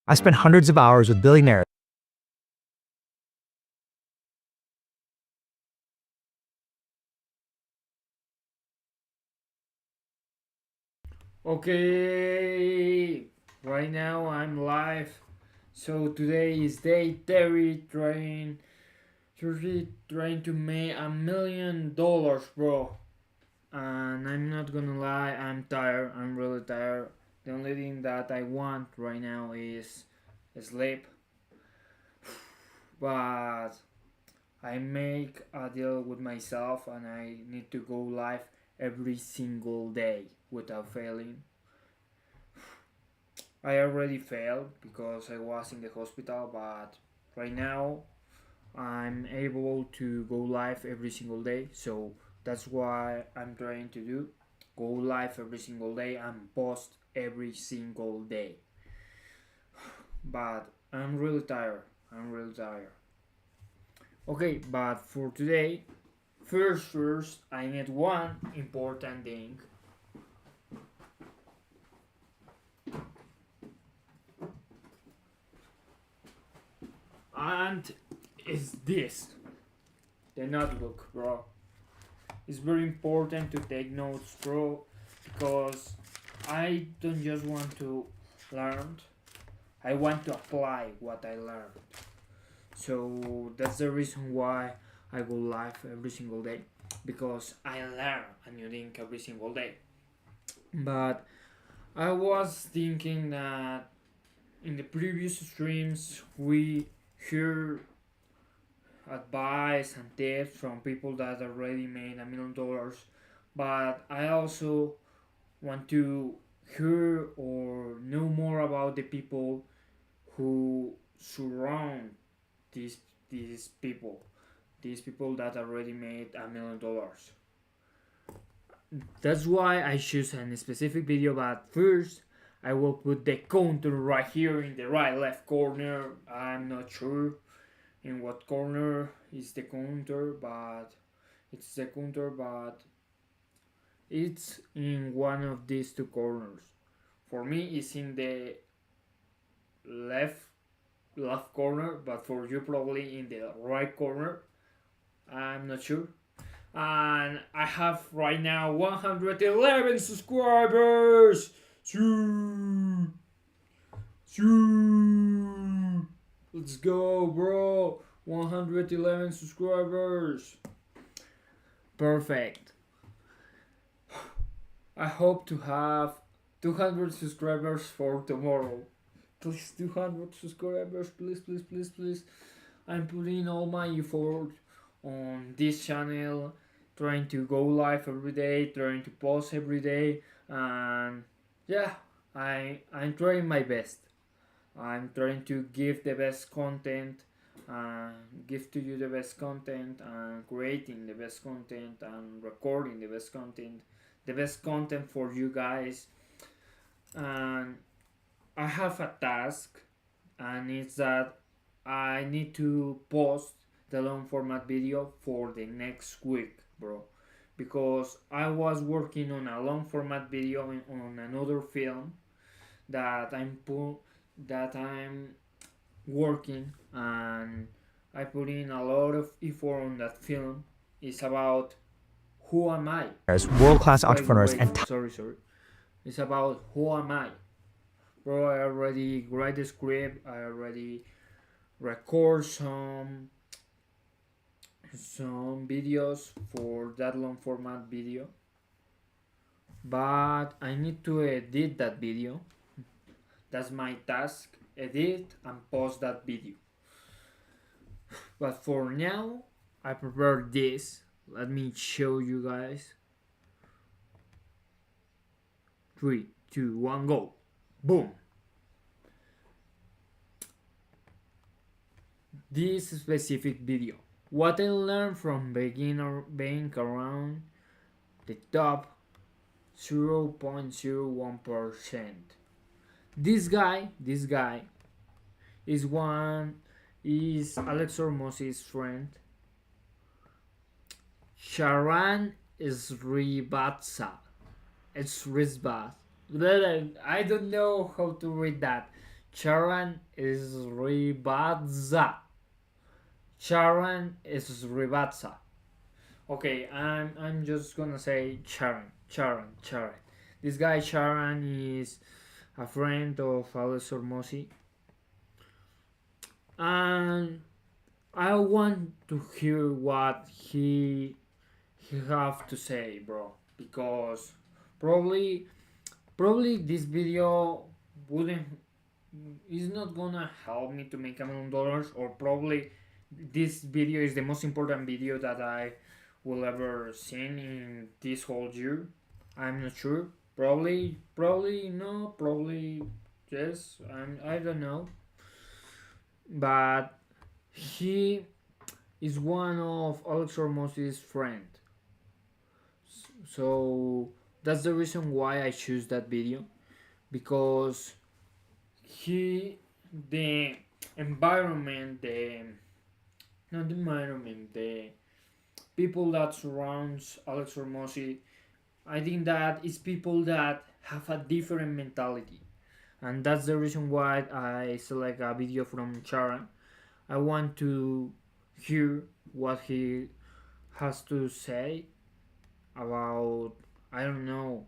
I spent hundreds of hours with billionaires. Okay, right now I'm live. So today is day 30 trying to make $1 million, bro. And I'm not gonna lie, I'm tired. I'm really tired. The only thing that I want right now is sleep. But I make a deal with myself and I need to go live every single day without failing. I already failed because I was in the hospital, but right now I'm able to go live every single day. So that's what I'm trying to do. Go live every single day and post every single day. But I'm really tired. I'm really tired. Okay, but for today, first, I need one important thing, and it's this the notebook, bro. It's very important to take notes, bro, because I don't just want to learn, I want to apply what I learned. So that's the reason why I go live every single day, because I learn a new thing every single day. But I was thinking that in the previous streams we hear advice and tips from people that already made $1 million, but I also want to hear or know more about the people who surround these these people these people that already made $1 million. That's why I choose a specific video, but first I will put the counter right here in the right left corner. I'm not sure in what corner is the counter, but it's in one of these two corners. For me it's in the left left corner, but for you probably in the right corner. I'm not sure. And I have right now 111 subscribers. Shoo, shoo. Let's go, bro. 111 subscribers. Perfect. I hope to have 200 subscribers for tomorrow. Please, 200 subscribers, please, please, please, please. I'm putting all my effort on this channel, trying to go live every day, trying to post every day, and yeah, I'm trying my best. I'm trying to give the best content, give to you the best content, and creating the best content, and recording the best content for you guys. And I have a task, and it's that I need to post the long format video for the next week, bro. Because I was working on a long format video on another film that I'm working, and I put in a lot of effort on that film. It's about who am I? World-class entrepreneurs, Wait. and Sorry. It's about who am I? Bro, I already write the script. I already record some videos for that long format video, but I need to edit that video. That's my task: edit and post that video. But for now, I prepared this. Let me show you guys. 3, 2, 1, go. Boom. This specific video, what I learned from beginner being around the top 0.01%. This guy is Alex Hormozzi's friend, Sharan Srivatsa. It's Rizbat. I don't know how to read that. Charan Srivatsa. Charan Srivatsa. Okay, I'm just gonna say Charan. This guy Charan is a friend of Alex Hormozzi, and I want to hear what he have to say, bro, because probably probably this video wouldn't is not gonna help me to make $1 million, or probably this video is the most important video that I will ever seen in this whole year. I'm not sure. Probably no. Probably yes. I don't know. But he is one of Alex Hormozzi's friend. So that's the reason why I choose that video, because he the environment the not the environment the people that surrounds Alex Hormozzi, I think that it's people that have a different mentality, and that's the reason why I select a video from Charan. I want to hear what he has to say about, I don't know,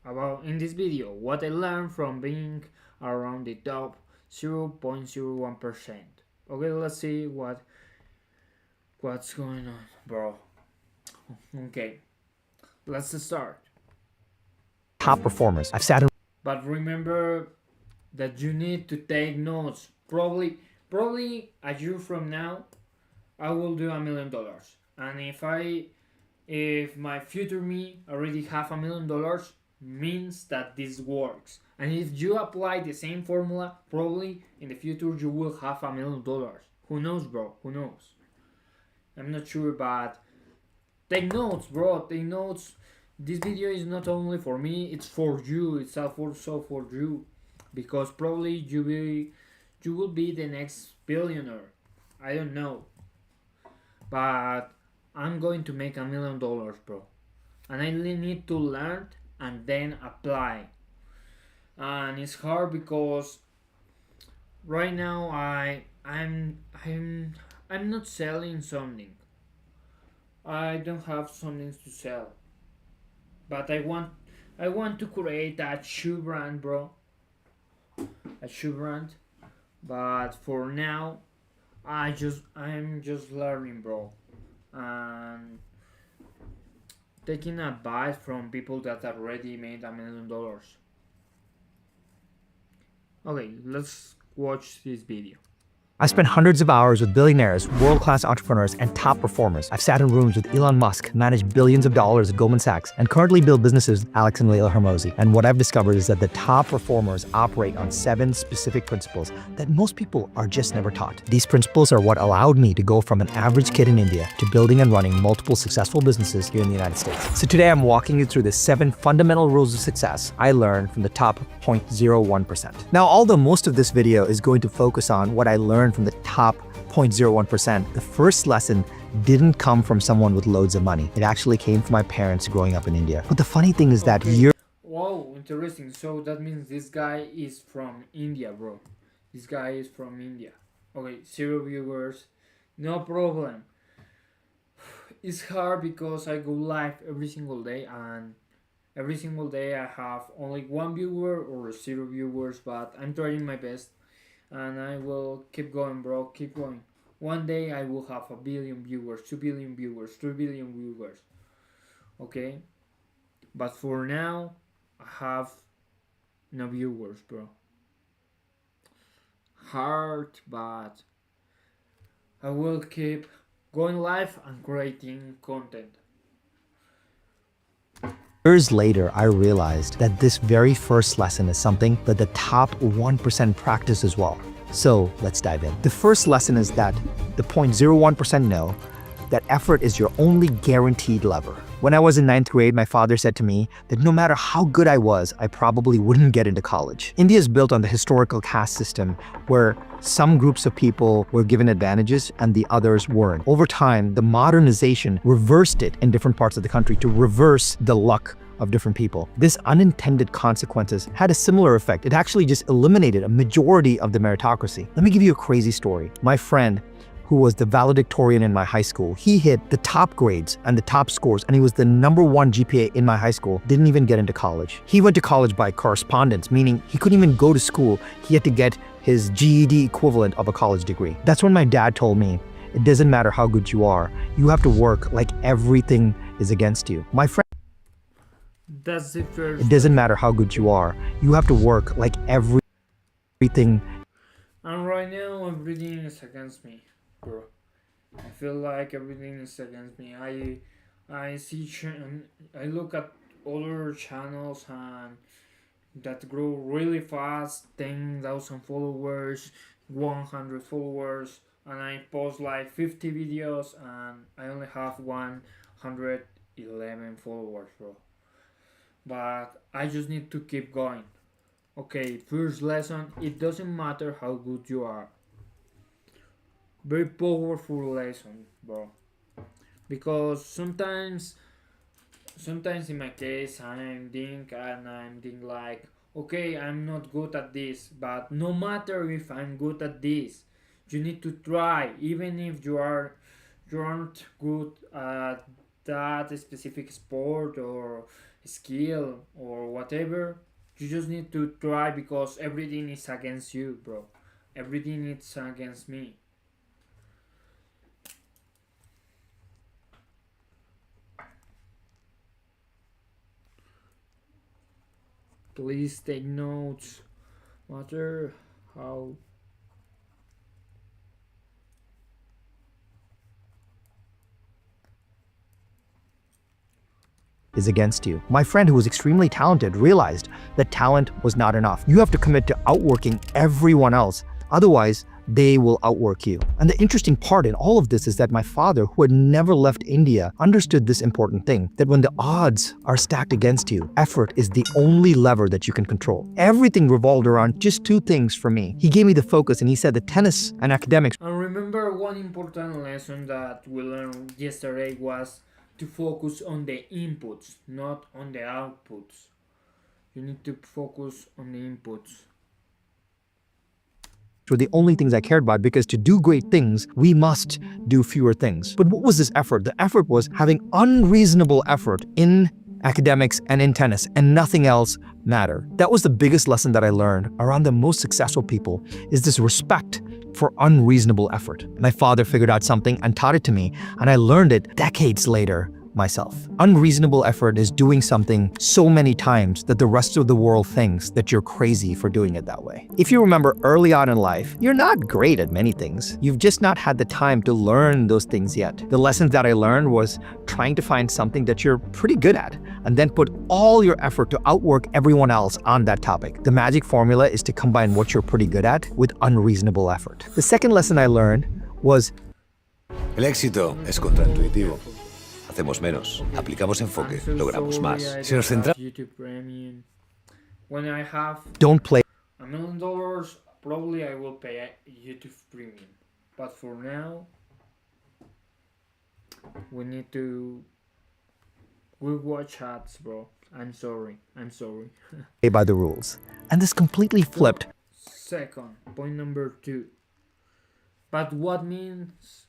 about in this video what I learned from being around the top 0.01%. Okay, let's see what's going on, bro. Okay, let's start. Top performers. I've sat in But remember that you need to take notes. Probably a year from now, I will do $1 million. And if my future me already have $1 million, means that this works. And if you apply the same formula, probably in the future you will have $1 million. Who knows, bro? Who knows? I'm not sure, but take notes, bro. Take notes. This video is not only for me; it's for you. It's also for you, because probably you will be the next billionaire. I don't know, but I'm going to make $1 million, bro, and I need to learn and then apply. And it's hard because right now I'm not selling something. I don't have something to sell, but I want to create a shoe brand, bro. A shoe brand. But for now, I'm just learning, bro, and taking advice from people that already made $1 million. Okay, let's watch this video. I spent hundreds of hours with billionaires, world-class entrepreneurs, and top performers. I've sat in rooms with Elon Musk, managed billions of dollars at Goldman Sachs, and currently build businesses with Alex and Leila Hormozzi. And what I've discovered is that the top performers operate on 7 specific principles that most people are just never taught. These principles are what allowed me to go from an average kid in India to building and running multiple successful businesses here in the United States. So today I'm walking you through the 7 fundamental rules of success I learned from the top 0.01%. Now, although most of this video is going to focus on what I learned from the top 0.01%, the first lesson didn't come from someone with loads of money. It actually came from my parents growing up in India. But the funny thing is that Wow, interesting. So that means this guy is from India, bro. This guy is from India. Okay, 0 viewers. No problem. It's hard because I go live every single day, and every single day I have only 1 viewer or 0 viewers, but I'm trying my best. And I will keep going, bro. Keep going. One day I will have 1 billion viewers, 2 billion viewers, 3 billion viewers. Okay? But for now, I have no viewers, bro. Hard, but I will keep going live and creating content. Years later, I realized that this very first lesson is something that the top 1% practice as well. So let's dive in. The first lesson is that the 0.01% know that effort is your only guaranteed lever. When I was in 9th grade, my father said to me that no matter how good I was, I probably wouldn't get into college. India is built on the historical caste system where some groups of people were given advantages and the others weren't. Over time, the modernization reversed it in different parts of the country to reverse the luck of different people. This unintended consequences had a similar effect. It actually just eliminated a majority of the meritocracy. Let me give you a crazy story. My friend, who was the valedictorian in my high school, he hit the top grades and the top scores, and he was the #1 GPA in my high school, didn't even get into college. He went to college by correspondence, meaning he couldn't even go to school. He had to get his GED equivalent of a college degree. That's when my dad told me, it doesn't matter how good you are, you have to work like everything is against you. My friend, That's the first. it doesn't matter how good you are, you have to work like everything. And right now, everything is against me, bro. I feel like everything is against me. I see. I look at other channels and that grow really fast, 10,000 followers, 100 followers, and I post like 50 videos and I only have 111 followers, bro. But I just need to keep going. Okay, first lesson, it doesn't matter how good you are. Very powerful lesson, bro. Because sometimes in my case I'm think like, okay, I'm not good at this, but no matter if I'm good at this, you need to try, even if you aren't good at that specific sport or skill or whatever. You just need to try because everything is against you, bro. Everything is against me. Please take notes. Matter how. Is against you. My friend, who was extremely talented, realized that talent was not enough. You have to commit to outworking everyone else. Otherwise, they will outwork you. And the interesting part in all of this is that my father, who had never left India, understood this important thing, that when the odds are stacked against you, effort is the only lever that you can control. Everything revolved around just two things for me. He gave me the focus and he said that tennis and academics. And remember, one important lesson that we learned yesterday was to focus on the inputs, not on the outputs. You need to focus on the inputs. Were the only things I cared about, because to do great things, we must do fewer things. But what was this effort? The effort was having unreasonable effort in academics and in tennis, and nothing else mattered. That was the biggest lesson that I learned around the most successful people, is this respect for unreasonable effort. My father figured out something and taught it to me, and I learned it decades later myself. Unreasonable effort is doing something so many times that the rest of the world thinks that you're crazy for doing it that way. If you remember early on in life, you're not great at many things. You've just not had the time to learn those things yet. The lessons that I learned was trying to find something that you're pretty good at and then put all your effort to outwork everyone else on that topic. The magic formula is to combine what you're pretty good at with unreasonable effort. The second lesson I learned was El éxito es contraintuitivo. Hacemos menos, aplicamos enfoque, logramos más. Si nos centramos YouTube Premium. When I have don't play $1 million, probably I will pay a YouTube Premium. But for now, we need to. We watch ads, bro. I'm sorry. by the rules. And this completely flipped Second, point number 2. But what means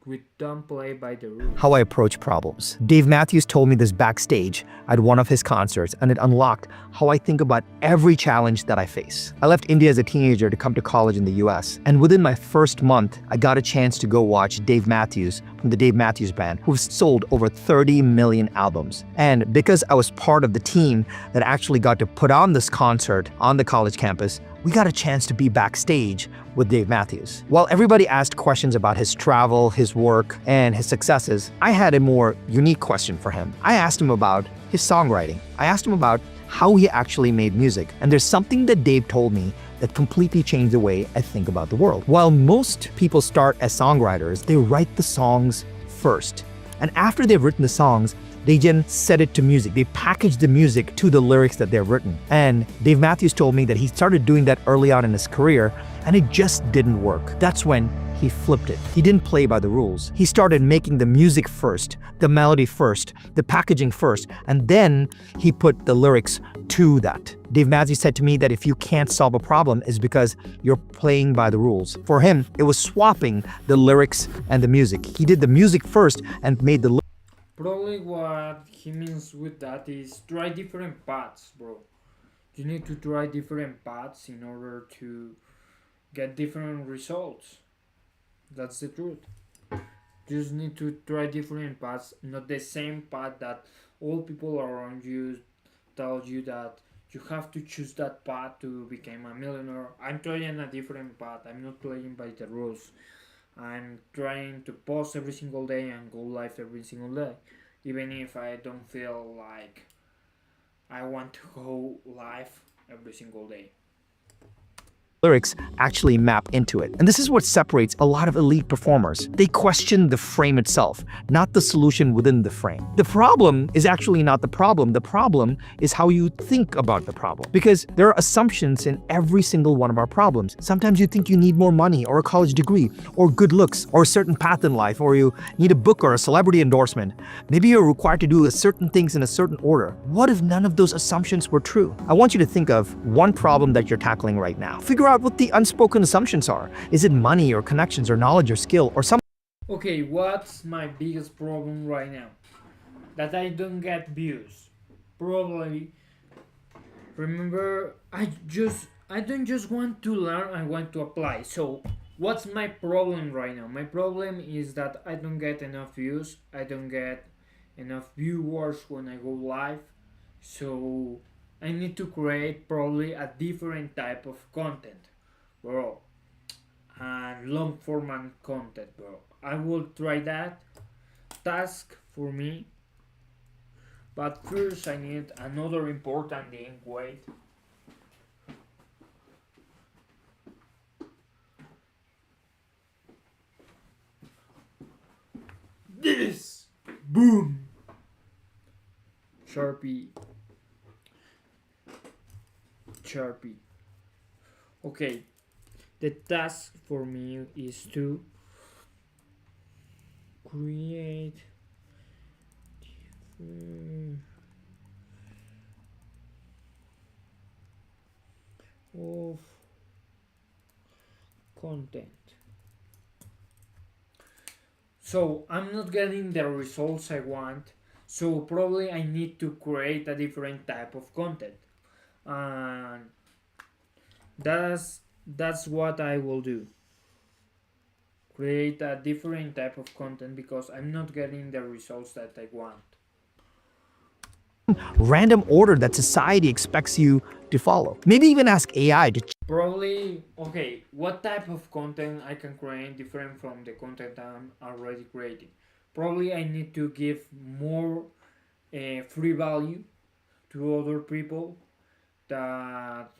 we don't play by the rules? how I approach problems. Dave Matthews told me this backstage at one of his concerts, and it unlocked how I think about every challenge that I face. I left India as a teenager to come to college in the US, and within my first month, I got a chance to go watch Dave Matthews from the Dave Matthews Band, who've sold over 30 million albums. And because I was part of the team that actually got to put on this concert on the college campus, we got a chance to be backstage with Dave Matthews. While everybody asked questions about his travel, his work, and his successes, I had a more unique question for him. I asked him about his songwriting. I asked him about how he actually made music. And there's something that Dave told me that completely changed the way I think about the world. While most people start as songwriters, they write the songs first. And after they've written the songs, they then set it to music. They package the music to the lyrics that they've written. And Dave Matthews told me that he started doing that early on in his career, and it just didn't work. That's when he flipped it. He didn't play by the rules. He started making the music first, the melody first, the packaging first, and then he put the lyrics to that. Dave Matthews said to me that if you can't solve a problem, it's because you're playing by the rules. For him, it was swapping the lyrics and the music. He did the music first and made the Probably what he means with that is try different paths, bro. You need to try different paths in order to get different results. That's the truth. You just need to try different paths, not the same path that all people around you tell you that you have to choose that path to become a millionaire. I'm trying a different path. I'm not playing by the rules. I'm trying to post every single day and go live every single day, even if I don't feel like I want to go live every single day. lyrics actually map into it. And this is what separates a lot of elite performers. They question the frame itself, not the solution within the frame. The problem is actually not the problem. The problem is how you think about the problem. Because there are assumptions in every single one of our problems. Sometimes you think you need more money or a college degree or good looks or a certain path in life, or you need a book or a celebrity endorsement. Maybe you're required to do certain things in a certain order. What if none of those assumptions were true? I want you to think of one problem that you're tackling right now. Figure out what the unspoken assumptions are. Is it money or connections or knowledge or skill or some Okay, what's my biggest problem right now? That I don't get views. Probably. Remember, I don't just want to learn, I want to apply. So, what's my problem right now? My problem is that I don't get enough views. I don't get enough viewers when I go live. So, I need to create probably a different type of content, bro. And long format content, bro. I will try that task for me. But first I need another important thing. Wait. This! Boom! Sharpie. Sharpie. Okay. The task for me is to create of content. So I'm not getting the results I want, so probably I need to create a different type of content, and that's what I will do. Create a different type of content because I'm not getting the results that I want. random order that society expects you to follow. Maybe even ask AI to Probably, okay, what type of content I can create different from the content I'm already creating? Probably I need to give more free value to other people, that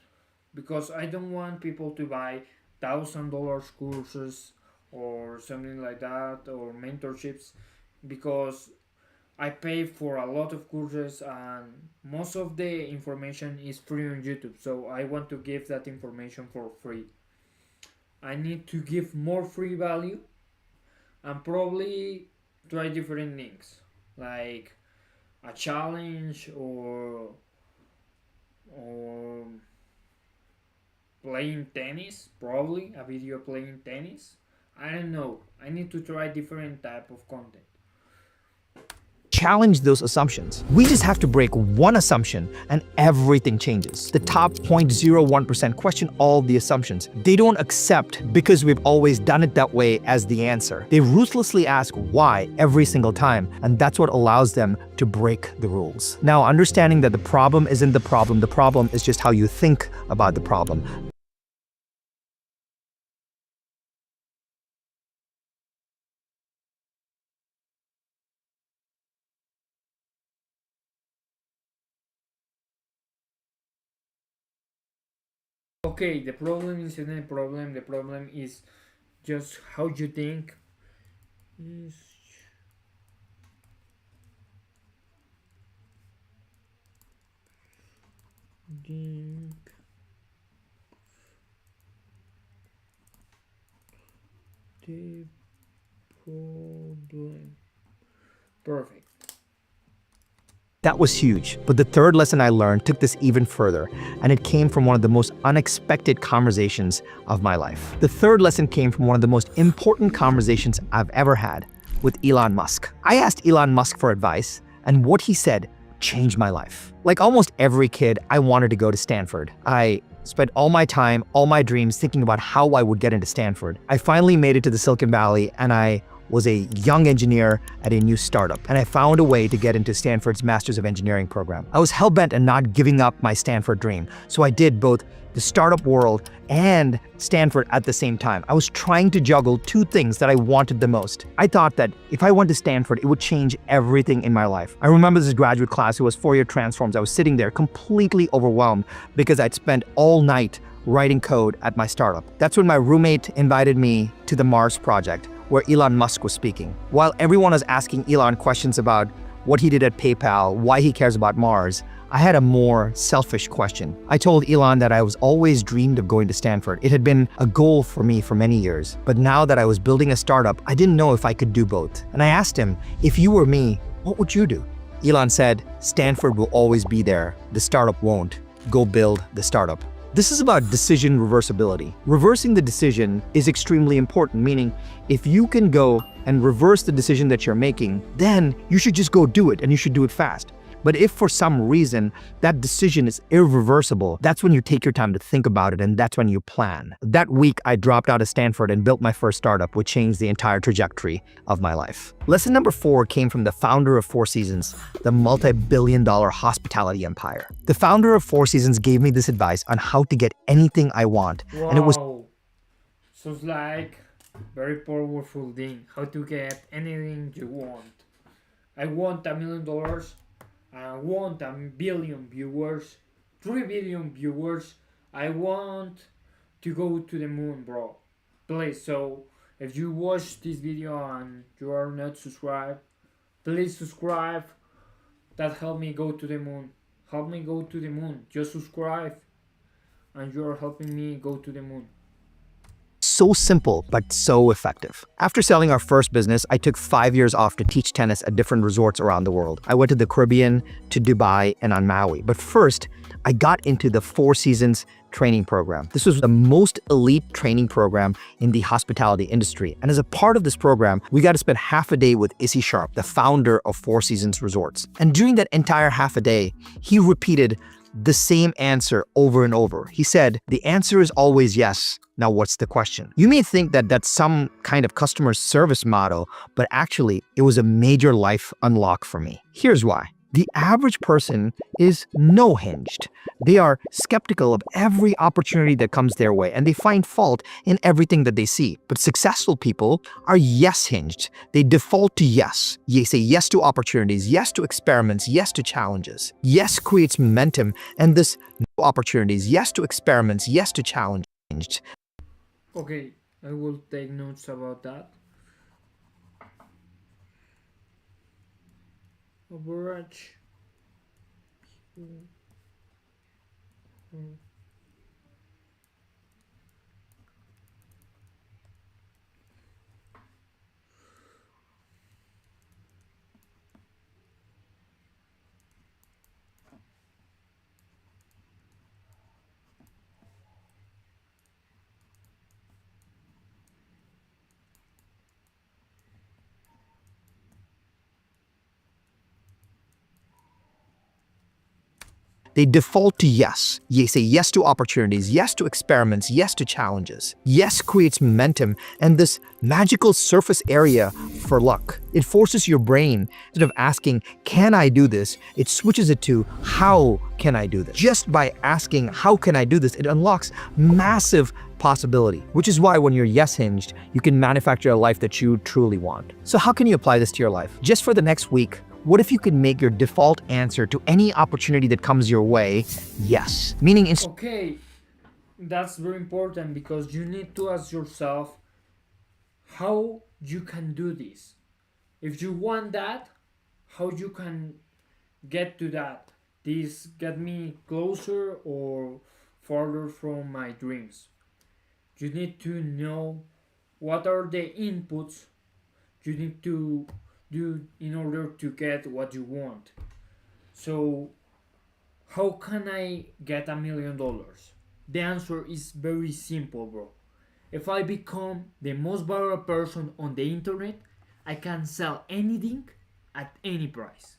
because I don't want people to buy $1,000 courses or something like that, or mentorships, because I pay for a lot of courses and most of the information is free on YouTube. So I want to give that information for free. I need to give more free value and probably try different things like a challenge or playing tennis, probably a video playing tennis. I don't know. I need to try different type of content. challenge those assumptions. We just have to break one assumption and everything changes. The top 0.01% question all the assumptions. They don't accept because we've always done it that way as the answer. They ruthlessly ask why every single time, and that's what allows them to break the rules. Now, understanding that the problem isn't the problem is just how you think about the problem. Okay, the problem isn't a problem. The problem is just how you think. Is think Perfect. That was huge. But the third lesson I learned took this even further, and it came from one of the most unexpected conversations of my life. The third lesson came from one of the most important conversations I've ever had with Elon Musk. I asked Elon Musk for advice, and what he said changed my life. Like almost every kid, I wanted to go to Stanford. I spent all my time, all my dreams thinking about how I would get into Stanford. I finally made it to the Silicon Valley, and I was a young engineer at a new startup, and I found a way to get into Stanford's Masters of Engineering program. I was hell-bent on not giving up my Stanford dream, so I did both the startup world and Stanford at the same time. I was trying to juggle two things that I wanted the most. I thought that if I went to Stanford, it would change everything in my life. I remember this graduate class, it was Fourier transforms. I was sitting there completely overwhelmed because I'd spent all night writing code at my startup. That's when my roommate invited me to the Mars project, where Elon Musk was speaking. While everyone was asking Elon questions about what he did at PayPal, why he cares about Mars, I had a more selfish question. I told Elon that I was always dreamed of going to Stanford. It had been a goal for me for many years. But now that I was building a startup, I didn't know if I could do both. And I asked him, if you were me, what would you do? Elon said, Stanford will always be there. The startup won't. Go build the startup. This is about decision reversibility. Reversing the decision is extremely important, meaning if you can go and reverse the decision that you're making, then you should just go do it, and you should do it fast. But if for some reason that decision is irreversible, that's when you take your time to think about it, and that's when you plan. That week, I dropped out of Stanford and built my first startup, which changed the entire trajectory of my life. Lesson number 4 came from the founder of Four Seasons, the multi-billion-dollar hospitality empire. The founder of Four Seasons gave me this advice on how to get anything I want, Wow. and it was So it's like very powerful thing. How to get anything you want. I want $1 million. I want 1 billion viewers, 3 billion viewers. I want to go to the moon, bro. Please, so if you watch this video and you are not subscribed, please subscribe. That help me go to the moon. Help me go to the moon. Just subscribe and you are helping me go to the moon. so simple, but so effective. After selling our first business, I took 5 years off to teach tennis at different resorts around the world. I went to the Caribbean, to Dubai, and on Maui. But first, I got into the Four Seasons training program. This was the most elite training program in the hospitality industry. And as a part of this program, we got to spend half a day with Issy Sharp, the founder of Four Seasons Resorts. And during that entire half a day, he repeated the same answer over and over. He said, the answer is always yes. Now, what's the question? You may think that that's some kind of customer service motto, but actually, it was a major life unlock for me. Here's why. The average person is no-hinged. They are skeptical of every opportunity that comes their way, and they find fault in everything that they see. But successful people are yes-hinged. They default to yes. They say yes to opportunities, yes to experiments, yes to challenges. Yes creates momentum, and this no opportunities, yes to experiments, yes to challenges. Okay, I will take notes about that. Average. They default to yes. They say yes to opportunities, yes to experiments, yes to challenges. Yes creates momentum and this magical surface area for luck. It forces your brain, instead of asking, can I do this? It switches it to, how can I do this? Just by asking, how can I do this? It unlocks massive possibility, which is why when you're yes-hinged, you can manufacture a life that you truly want. So how can you apply this to your life? Just for the next week, what if you could make your default answer to any opportunity that comes your way, yes? Meaning Okay, that's very important because you need to ask yourself how you can do this. If you want that, how you can get to that. This get me closer or farther from my dreams. You need to know what are the inputs. You need to do in order to get what you want. So, how can I get $1 million? The answer is very simple, bro. If I become the most viral person on the internet, I can sell anything at any price.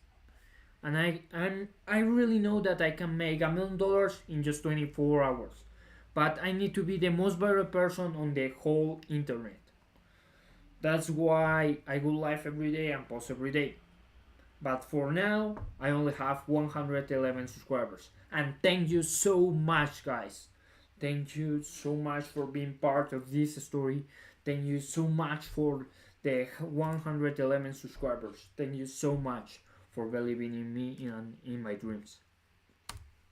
And I really know that I can make $1 million in just 24 hours. But I need to be the most viral person on the whole internet. That's why I go live every day and post every day. But for now, I only have 111 subscribers. And thank you so much, guys. Thank you so much for being part of this story. Thank you so much for the 111 subscribers. Thank you so much for believing in me and in my dreams.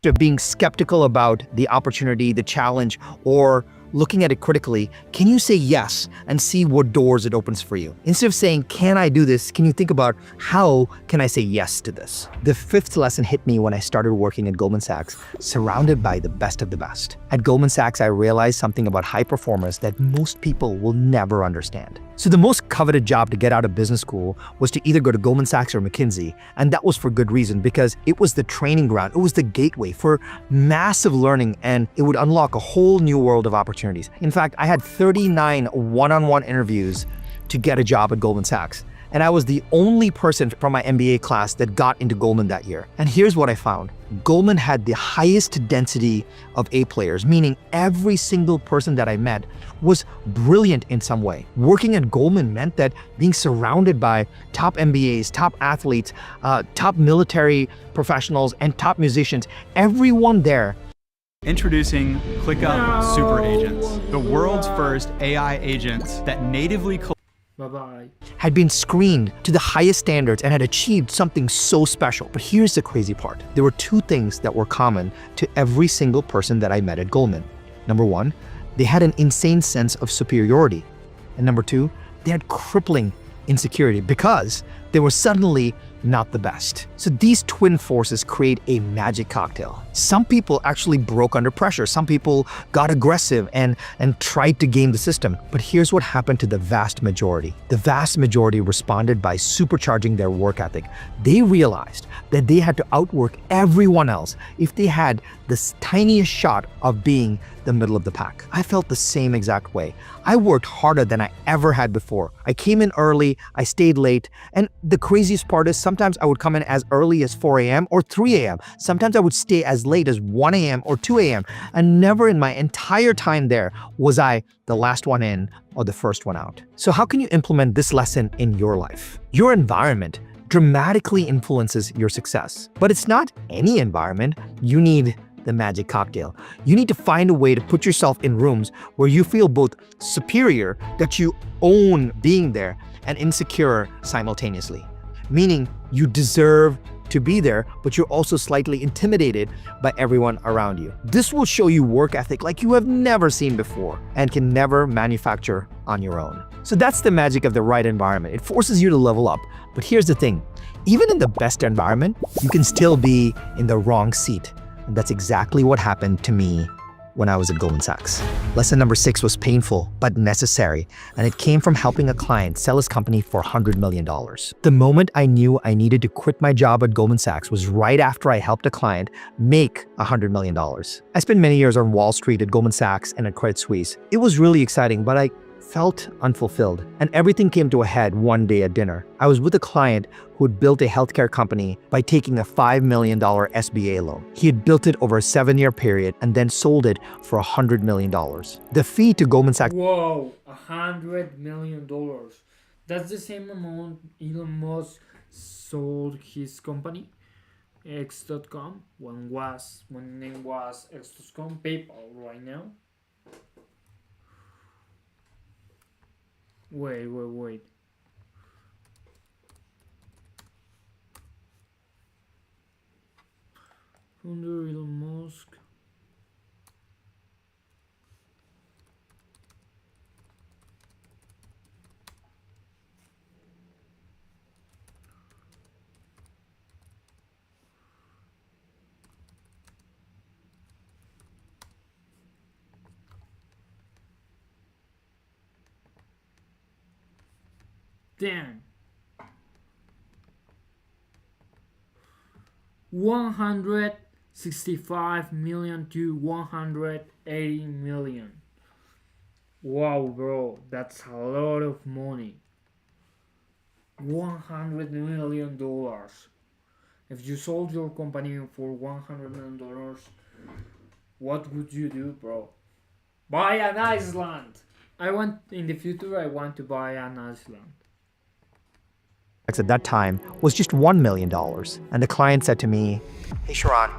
Of being skeptical about the opportunity, the challenge, or looking at it critically, can you say yes and see what doors it opens for you? Instead of saying, can I do this? Can you think about how can I say yes to this? The fifth lesson hit me when I started working at Goldman Sachs, surrounded by the best of the best. At Goldman Sachs, I realized something about high performers that most people will never understand. So the most coveted job to get out of business school was to either go to Goldman Sachs or McKinsey, and that was for good reason because it was the training ground, it was the gateway for massive learning, and it would unlock a whole new world of opportunities. In fact, I had 39 one-on-one interviews to get a job at Goldman Sachs, and I was the only person from my MBA class that got into Goldman that year. And here's what I found. Goldman had the highest density of A players, meaning every single person that I met was brilliant in some way. Working at Goldman meant that being surrounded by top MBAs, top athletes, top military professionals, and top musicians, everyone there. Introducing ClickUp Super Agents, the world's first AI agents that natively Bye-bye. Had been screened to the highest standards and had achieved something so special. But here's the crazy part. There were two things that were common to every single person that I met at Goldman. Number one, they had an insane sense of superiority. And number two, they had crippling insecurity because they were suddenly not the best. So these twin forces create a magic cocktail. Some people actually broke under pressure. Some people got aggressive and tried to game the system. But here's what happened to the vast majority. The vast majority responded by supercharging their work ethic. They realized that they had to outwork everyone else if they had the tiniest shot of being the middle of the pack. I felt the same exact way. I worked harder than I ever had before. I came in early, I stayed late, and the craziest part is sometimes I would come in as early as 4 a.m. or 3 a.m. Sometimes I would stay as late as 1 a.m. or 2 a.m. And never in my entire time there was I the last one in or the first one out. So how can you implement this lesson in your life? Your environment dramatically influences your success. But it's not any environment. You need the magic cocktail. You need to find a way to put yourself in rooms where you feel both superior, that you own being there, and insecure simultaneously. Meaning you deserve to be there, but you're also slightly intimidated by everyone around you. This will show you work ethic like you have never seen before and can never manufacture on your own. So that's the magic of the right environment. It forces you to level up. But here's the thing, even in the best environment, you can still be in the wrong seat. And that's exactly what happened to me when I was at Goldman Sachs. Lesson number 6 was painful, but necessary, and it came from helping a client sell his company for $100 million. The moment I knew I needed to quit my job at Goldman Sachs was right after I helped a client make $100 million. I spent many years on Wall Street at Goldman Sachs and at Credit Suisse. It was really exciting, but I felt unfulfilled. And everything came to a head one day at dinner. I was with a client who had built a healthcare company by taking a $5 million SBA loan. He had built it over a 7-year period and then sold it for $100 million. The fee to Goldman Sachs— Whoa, $100 million. That's the same amount Elon Musk sold his company, X.com, when name was X.com, PayPal right now. Wait. Under Elon Musk. Damn. 165 million to 180 million. Wow, bro, that's a lot of money. $100 million. If you sold your company for $100 million, what would you do, bro? Buy an Iceland. In the future, I want to buy an Iceland. At that time was just $1 million. And the client said to me, "Hey Sharon,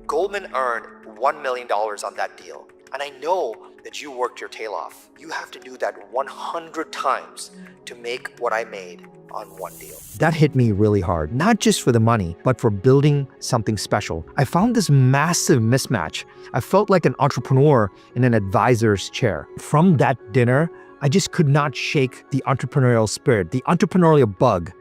Goldman earned $1 million on that deal. And I know that you worked your tail off. You have to do that 100 times to make what I made on one deal." That hit me really hard, not just for the money, but for building something special. I found this massive mismatch. I felt like an entrepreneur in an advisor's chair. From that dinner, I just could not shake the entrepreneurial spirit, the entrepreneurial bug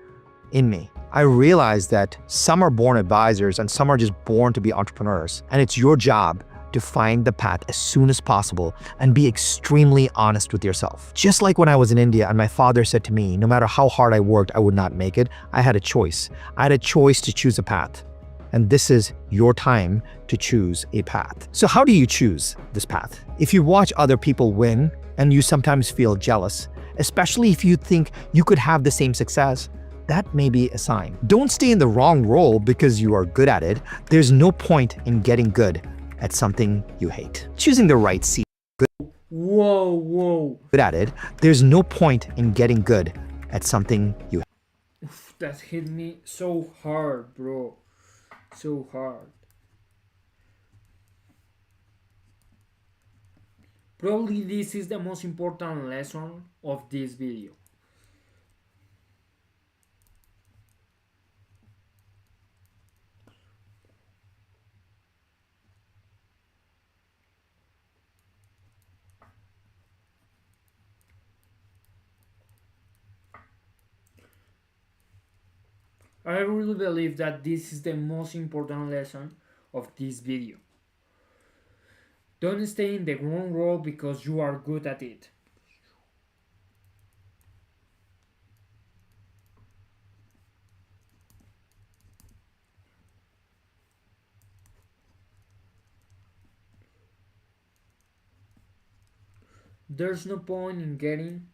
in me. I realized that some are born advisors and some are just born to be entrepreneurs. And it's your job to find the path as soon as possible and be extremely honest with yourself. Just like when I was in India and my father said to me, no matter how hard I worked, I would not make it. I had a choice. I had a choice to choose a path. And this is your time to choose a path. So how do you choose this path? If you watch other people win and you sometimes feel jealous, especially if you think you could have the same success, that may be a sign. Don't stay in the wrong role because you are good at it. There's no point in getting good at something you hate. Choosing the right seat. Whoa. Good at it. There's no point in getting good at something you hate. That hit me so hard, bro. So hard. Probably this is the most important lesson of this video. I really believe that this is the most important lesson of this video. Don't stay in the wrong role because you are good at it. There's no point in getting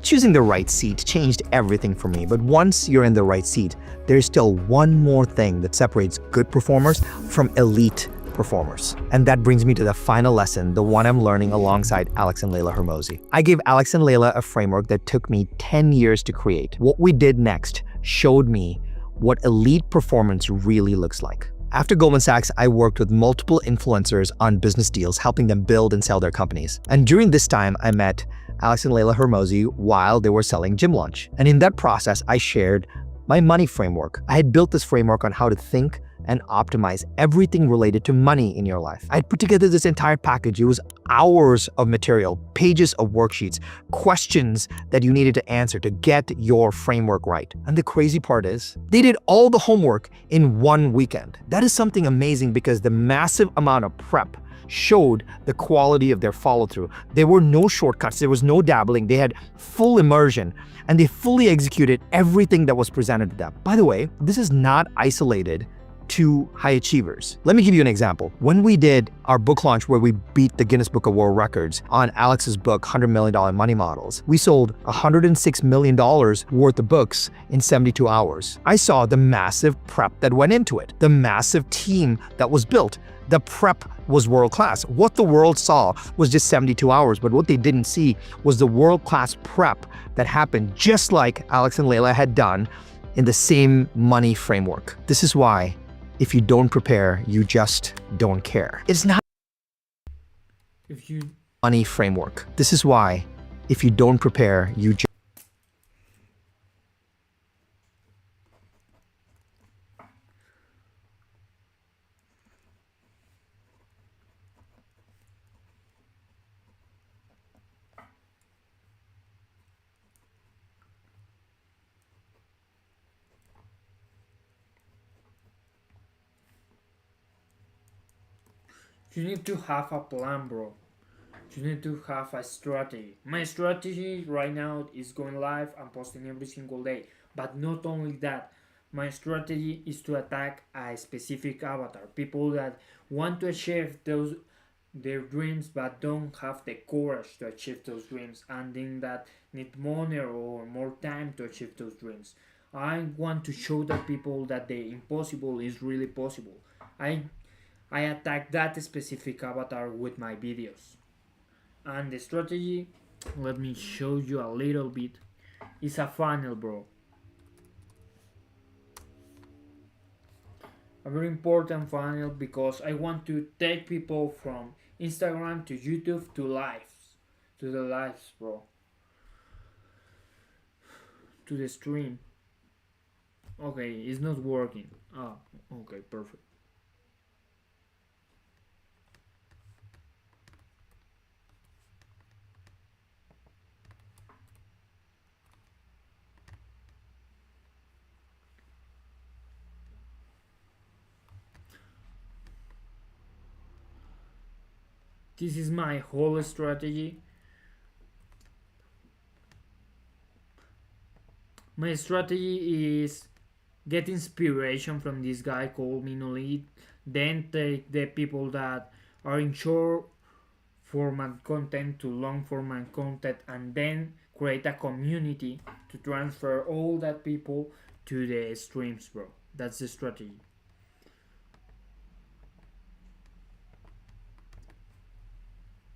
Choosing the right seat changed everything for me, but once you're in the right seat, there's still one more thing that separates good performers from elite performers. And that brings me to the final lesson, the one I'm learning alongside Alex and Leila Hormozi. I gave Alex and Leila a framework that took me 10 years to create. What we did next showed me what elite performance really looks like. After Goldman Sachs, I worked with multiple influencers on business deals, helping them build and sell their companies. And during this time, I met Alex and Leila Hormozi while they were selling Gym Lunch. And in that process, I shared my money framework. I had built this framework on how to think and optimize everything related to money in your life. I had put together this entire package. It was hours of material, pages of worksheets, questions that you needed to answer to get your framework right. And the crazy part is, they did all the homework in one weekend. That is something amazing because the massive amount of prep showed the quality of their follow-through. There were no shortcuts, there was no dabbling, they had full immersion, and they fully executed everything that was presented to them. By the way, this is not isolated to high achievers. Let me give you an example. When we did our book launch where we beat the Guinness Book of World Records on Alex's book, $100 Million Money Models, we sold $106 million worth of books in 72 hours. I saw the massive prep that went into it, the massive team that was built. The prep was world-class. What the world saw was just 72 hours, but what they didn't see was the world-class prep that happened just like Alex and Leila had done in the same money framework. This is why if you don't prepare, you just don't care. It's not money framework. This is why if you don't prepare, you just You need to have a plan, bro. You need to have a strategy. My strategy right now is going live and posting every single day. But not only that, my strategy is to attack a specific avatar. People that want to achieve those their dreams but don't have the courage to achieve those dreams, and then that need money or more time to achieve those dreams. I want to show that people that the impossible is really possible. I I attack that specific avatar with my videos. And the strategy, let me show you a little bit, is a funnel, bro. A very important funnel because I want to take people from Instagram to YouTube to lives, to the lives, bro, to the stream. Okay, it's not working. Ah, okay, perfect. This is my whole strategy. My strategy is get inspiration from this guy called Minolith, then take the people that are in short format content to long format content, and then create a community to transfer all that people to the streams, bro. That's the strategy.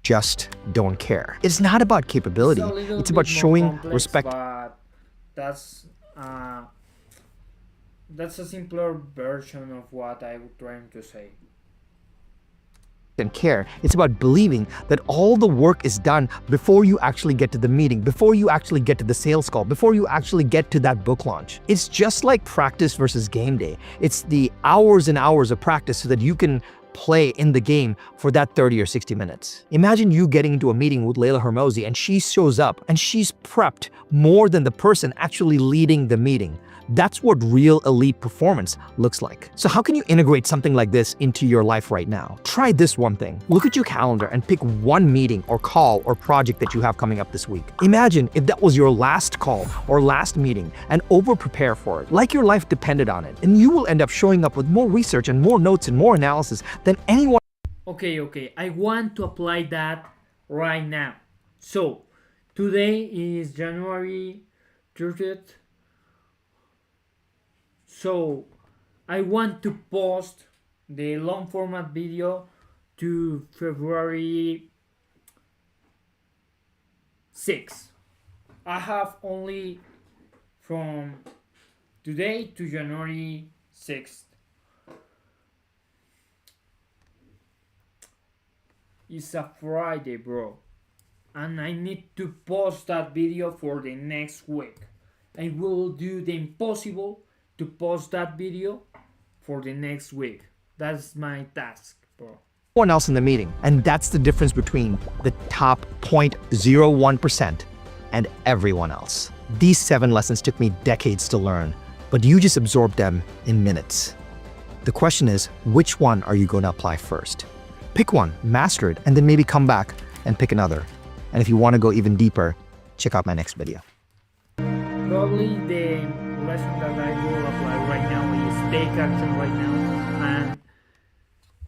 Just don't care. It's not about capability. It's about showing complex, respect. But that's uh, that's a simpler version of what I'm trying to say. And care. It's about believing that all the work is done before you actually get to the meeting, before you actually get to the sales call, before you actually get to that book launch. It's just like practice versus game day. It's the hours and hours of practice so that you can play in the game for that 30 or 60 minutes. Imagine you getting into a meeting with Leila Hermosi and she shows up and she's prepped more than the person actually leading the meeting. That's what real elite performance looks like. So how can you integrate something like this into your life right now? Try this one thing. Look at your calendar and pick one meeting or call or project that you have coming up this week. Imagine if that was your last call or last meeting and over-prepare for it, like your life depended on it. And you will end up showing up with more research and more notes and more analysis than anyone. Okay, I want to apply that right now. So, today is January 30th. So, I want to post the long format video to February 6th. I have only from today to January 6th. It's a Friday, bro. And I need to post that video for the next week. I will do the impossible to post that video for the next week. That's my task, bro. One else in the meeting. And that's the difference between the top 0.01% and everyone else. These 7 lessons took me decades to learn, but you just absorbed them in minutes. The question is, which one are you going to apply first? Pick one, master it, and then maybe come back and pick another. And if you want to go even deeper, check out my next video. Probably the lesson that I will apply right now is take action right now and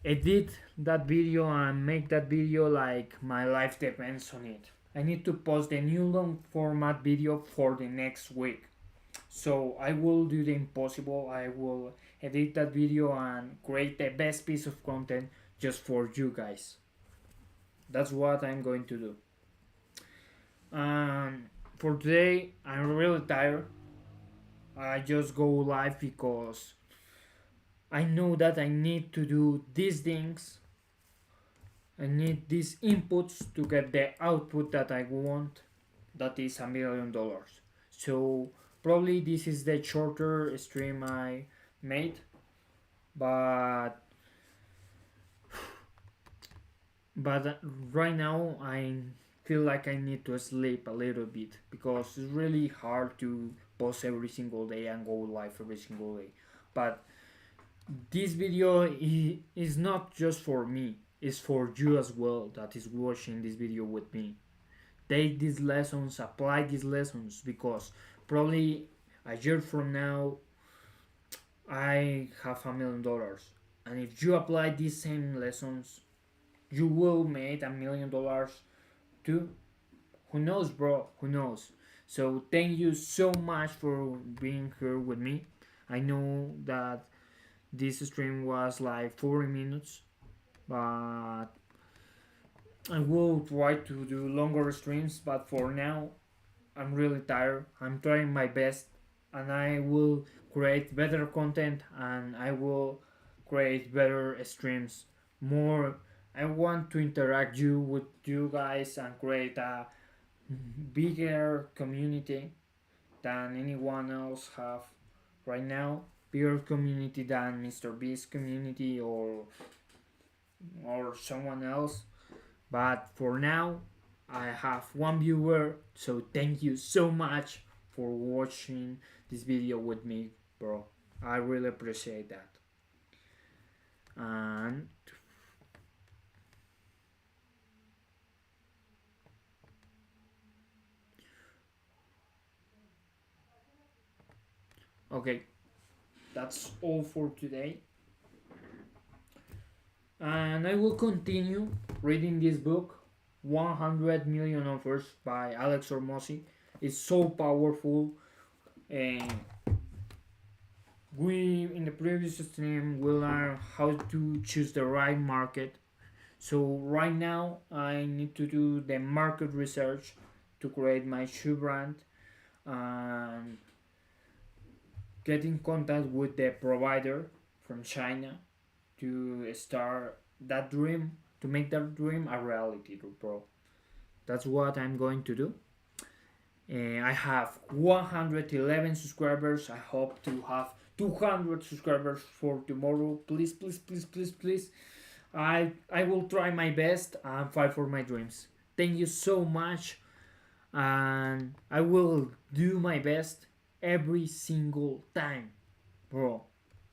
edit that video and make that video like my life depends on it. I need to post the new long format video for the next week. So I will do the impossible. I will edit that video and create the best piece of content just for you guys. That's what I'm going to do. For today, I'm really tired. I just go live because I know that I need to do these things. I need these inputs to get the output that I want. That is $1 million. So probably this is the shorter stream I made, but right now I feel like I need to sleep a little bit because it's really hard to post every single day and go live every single day. But this video is not just for me. is for you as well that is watching this video with me. Take these lessons, apply these lessons, because probably a year from now I have $1 million, and if you apply these same lessons, you will make $1 million too. Who knows, bro? Who knows? So thank you so much for being here with me. I know that this stream was like 40 minutes, but I will try to do longer streams. But for now, I'm really tired. I'm trying my best, and I will create better content, and I will create better streams. More, I want to interact you with you guys and create a bigger community than anyone else have right now. Bigger community than Mr. Beast community or someone else. But for now, I have one viewer, so thank you so much for watching this video with me, bro. I really appreciate that. And okay, that's all for today. And I will continue reading this book, 100 Million Offers by Alex Hormozi. It's so powerful, and we in the previous stream we learned how to choose the right market. So right now I need to do the market research to create my shoe brand and get in contact with the provider from China to start that dream, to make that dream a reality, bro. That's what I'm going to do. I have 111 subscribers. I hope to have 200 subscribers for tomorrow. Please, please, please, please, please. I will try my best and fight for my dreams. Thank you so much, and I will do my best every single time, bro,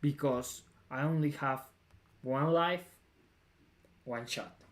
because I only have one life, one shot.